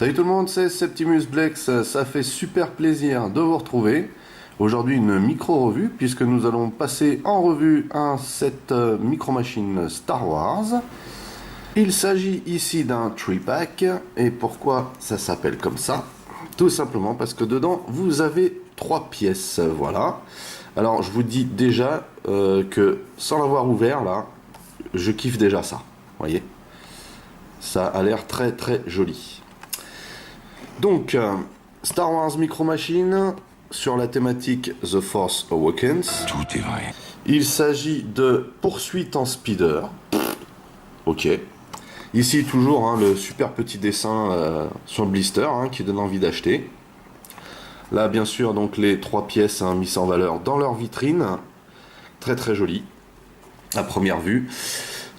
Salut tout le monde, c'est Septimus Blex, ça fait super plaisir de vous retrouver. Aujourd'hui une micro-revue puisque nous allons passer en revue un set micro-machine Star Wars. Il s'agit ici d'un 3-pack et pourquoi ça s'appelle comme ça? Tout simplement parce que dedans vous avez 3 pièces, voilà. Alors je vous dis déjà que sans l'avoir ouvert là, je kiffe déjà ça, voyez. Ça a l'air très très joli. Donc, Star Wars Micro Machine sur la thématique The Force Awakens. Tout est vrai. Il s'agit de poursuite en speeder. Ok. Ici toujours hein, le super petit dessin sur le blister hein, qui donne envie d'acheter. Là bien sûr donc les 3 pièces hein, mises en valeur dans leur vitrine. Très très joli à première vue.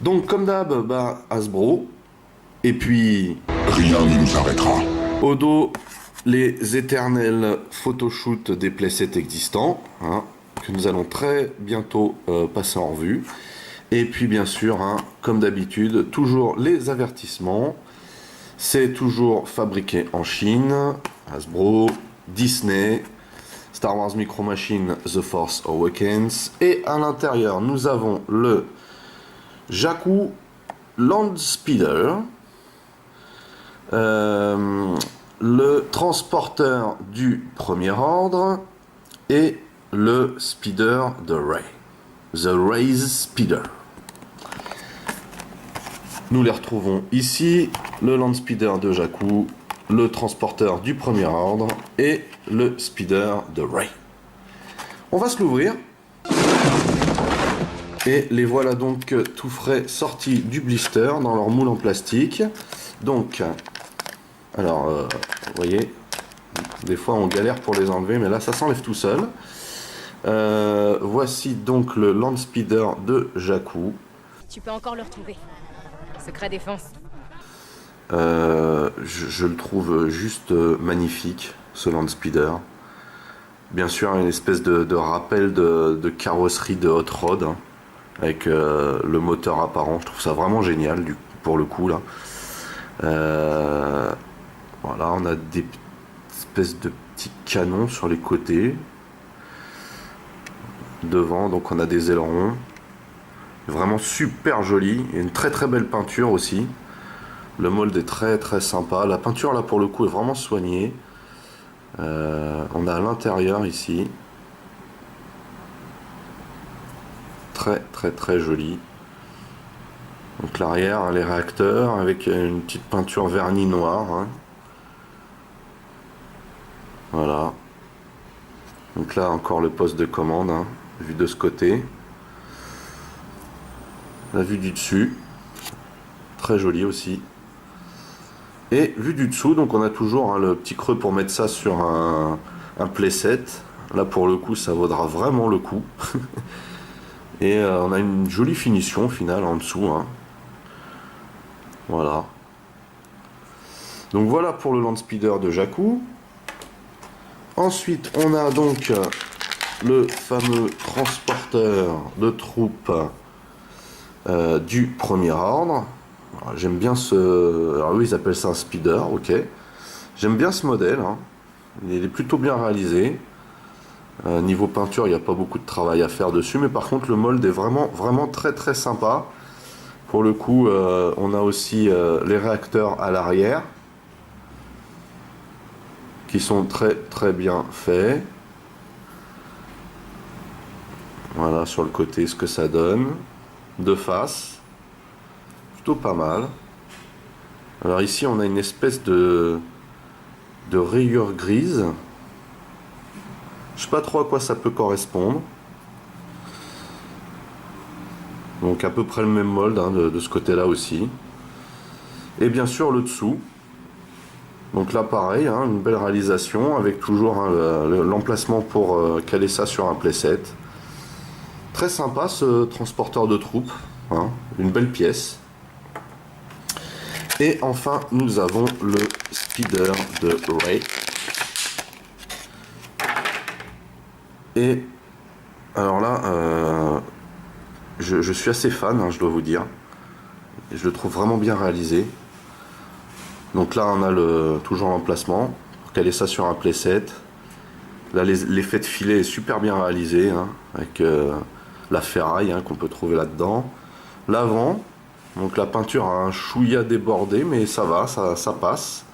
Donc comme d'hab, Hasbro. Et puis Rien ne nous arrêtera. au dos, les éternels photoshoots des playsets existants, hein, que nous allons très bientôt passer en revue. Et puis bien sûr, hein, comme d'habitude, toujours les avertissements. C'est toujours fabriqué en Chine, Hasbro, Disney, Star Wars Micro Machine The Force Awakens. Et à l'intérieur, nous avons le Jakku Land Speeder. Le transporteur du premier ordre et le speeder de Rey, The Rey's Speeder. Nous les retrouvons ici, le Land Speeder de Jakku, le transporteur du premier ordre et le speeder de Rey. On va se l'ouvrir. Et les voilà donc tout frais sortis du blister dans leur moule en plastique. Donc, alors, vous voyez, des fois on galère pour les enlever, mais là ça s'enlève tout seul. Voici donc le Land Speeder de Jakku. Tu peux encore le retrouver. Secret défense. Je le trouve juste magnifique, ce Land Speeder. Bien sûr, une espèce de rappel de carrosserie de Hot Rod, hein, avec le moteur apparent. Je trouve ça vraiment génial, pour le coup, là. Voilà, on a des espèces de petits canons sur les côtés. Devant, donc on a des ailerons. Vraiment super joli. Et une très très belle peinture aussi. Le mold est très très sympa. La peinture là pour le coup est vraiment soignée. On a à l'intérieur ici. Très très très joli. Donc l'arrière, les réacteurs avec une petite peinture vernis noir. Hein. Voilà. Donc là encore le poste de commande, hein, vu de ce côté. La vue du dessus. Très joli aussi. Et vue du dessous, donc on a toujours hein, le petit creux pour mettre ça sur un playset. Là pour le coup ça vaudra vraiment le coup. Et on a une jolie finition finale en dessous. Hein. Voilà. Donc voilà pour le Land Speeder de Jakku. Ensuite, on a donc le fameux transporteur de troupes du premier ordre. J'aime bien ce... Alors eux, ils appellent ça un speeder, ok. J'aime bien ce modèle. Hein. Il est plutôt bien réalisé. Niveau peinture, il n'y a pas beaucoup de travail à faire dessus. Mais par contre, le mold est vraiment, vraiment très, très sympa. Pour le coup, on a aussi les réacteurs à l'arrière. Qui sont très très bien faits. Voilà sur le côté ce que ça donne. De face. Plutôt pas mal. Alors ici on a une espèce de rayure grise. Je sais pas trop à quoi ça peut correspondre. Donc à peu près le même mold hein, de ce côté là aussi. Et bien sûr le dessous. Donc là pareil, hein, une belle réalisation avec toujours hein, l'emplacement pour caler ça sur un playset. Très sympa ce transporteur de troupes, hein, une belle pièce. Et enfin nous avons le speeder de Rey. Et alors là, je suis assez fan, hein, je dois vous dire. Et je le trouve vraiment bien réalisé. Donc là on a toujours l'emplacement pour caler ça sur un playset. Là l'effet de filet est super bien réalisé, hein, avec la ferraille, hein, qu'on peut trouver là-dedans. L'avant, donc la peinture a un chouïa débordé, mais ça va, ça passe.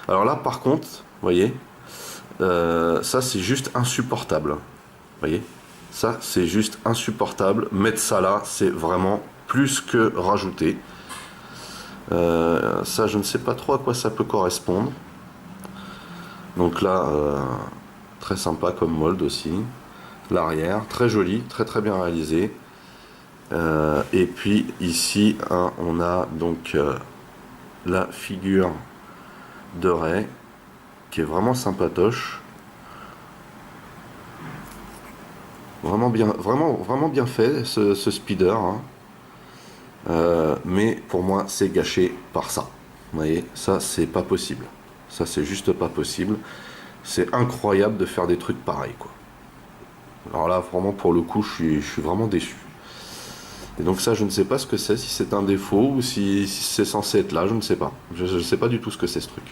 Alors là par contre, vous voyez, ça c'est juste insupportable. Vous voyez, ça c'est juste insupportable. Mettre ça là, c'est vraiment plus que rajouter. Ça je ne sais pas trop à quoi ça peut correspondre. Donc là, très sympa comme mold aussi. L'arrière, très joli, très bien réalisé. Et puis ici, hein, on a donc la figure de Rey qui est vraiment sympatoche. Vraiment bien fait ce speeder, hein. Mais pour moi c'est gâché par ça. Vous voyez, ça c'est pas possible. Ça c'est juste pas possible. C'est incroyable de faire des trucs pareils, quoi. Alors là vraiment pour le coup je suis vraiment déçu. Et donc ça je ne sais pas ce que c'est, si c'est un défaut ou si c'est censé être là, je ne sais pas. Je ne sais pas du tout ce que c'est ce truc.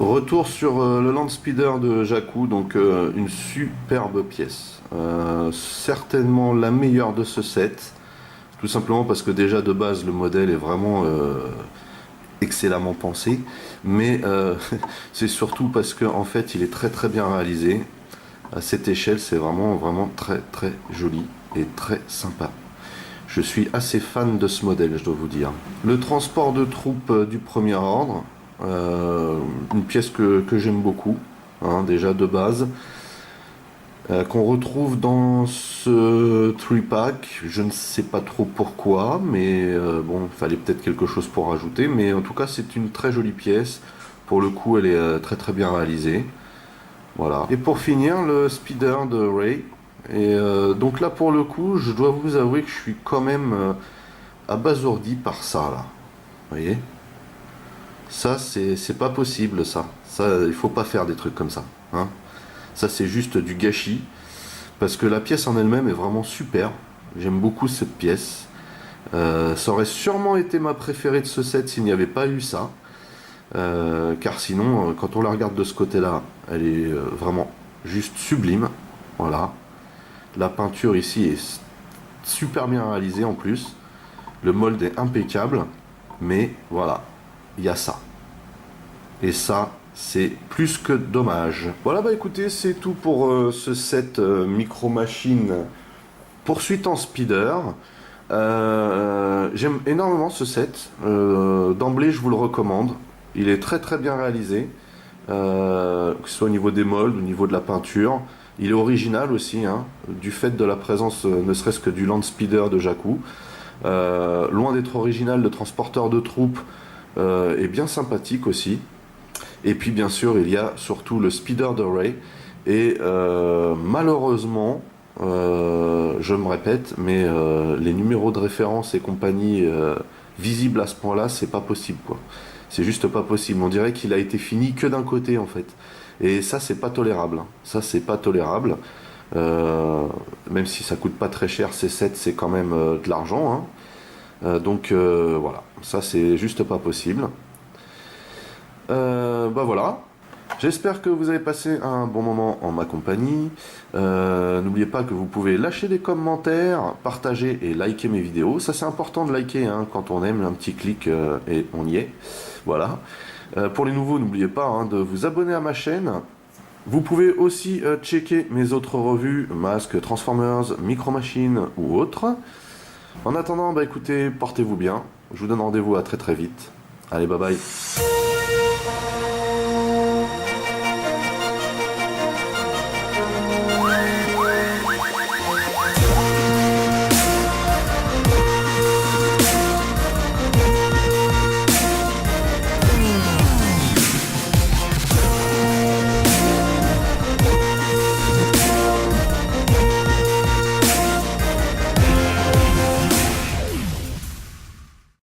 Retour sur le Land Speeder de Jaku, donc une superbe pièce. Certainement la meilleure de ce set. Tout simplement parce que déjà de base le modèle est vraiment excellemment pensé. Mais c'est surtout parce que en fait il est très bien réalisé. À cette échelle c'est vraiment très joli et très sympa. Je suis assez fan de ce modèle, je dois vous dire. Le transport de troupes du premier ordre, une pièce que j'aime beaucoup, hein, déjà de base, qu'on retrouve dans ce 3-pack. Je ne sais pas trop pourquoi, mais bon, il fallait peut-être quelque chose pour rajouter. Mais en tout cas, c'est une très jolie pièce. Pour le coup, elle est très bien réalisée. Voilà. Et pour finir, le speeder de Rey. Et donc là pour le coup je dois vous avouer que je suis quand même abasourdi par ça là. Vous voyez, ça c'est pas possible, ça il faut pas faire des trucs comme ça, hein. Ça c'est juste du gâchis, parce que la pièce en elle-même est vraiment super. J'aime beaucoup cette pièce. Ça aurait sûrement été ma préférée de ce set s'il n'y avait pas eu ça, car sinon quand on la regarde de ce côté là elle est vraiment juste sublime. Voilà. La peinture ici est super bien réalisée en plus. Le mold est impeccable. Mais voilà, il y a ça. Et ça, c'est plus que dommage. Voilà, bah écoutez, c'est tout pour ce set Micro Machine poursuite en speeder. J'aime énormément ce set. D'emblée, je vous le recommande. Il est très bien réalisé. Que ce soit au niveau des molds, au niveau de la peinture. Il est original aussi, hein, du fait de la présence ne serait-ce que du Land Speeder de Jaku. Loin d'être original, le transporteur de troupes est bien sympathique aussi. Et puis bien sûr il y a surtout le Speeder de Rey. Et malheureusement, je me répète, mais les numéros de référence et compagnie visibles à ce point là, c'est pas possible, quoi. C'est juste pas possible. On dirait qu'il a été fini que d'un côté en fait. Et ça c'est pas tolérable, hein. Ça c'est pas tolérable. Même si ça coûte pas très cher, ces sets c'est quand même de l'argent, hein. Donc voilà, ça c'est juste pas possible. Bah voilà. J'espère que vous avez passé un bon moment en ma compagnie. N'oubliez pas que vous pouvez lâcher des commentaires, partager et liker mes vidéos. Ça c'est important de liker, hein, quand on aime, un petit clic et on y est. Voilà. Pour les nouveaux, n'oubliez pas, hein, de vous abonner à ma chaîne. Vous pouvez aussi checker mes autres revues, Masques, Transformers, Micro Machines ou autres. En attendant, bah écoutez, portez-vous bien. Je vous donne rendez-vous à très vite. Allez, bye bye.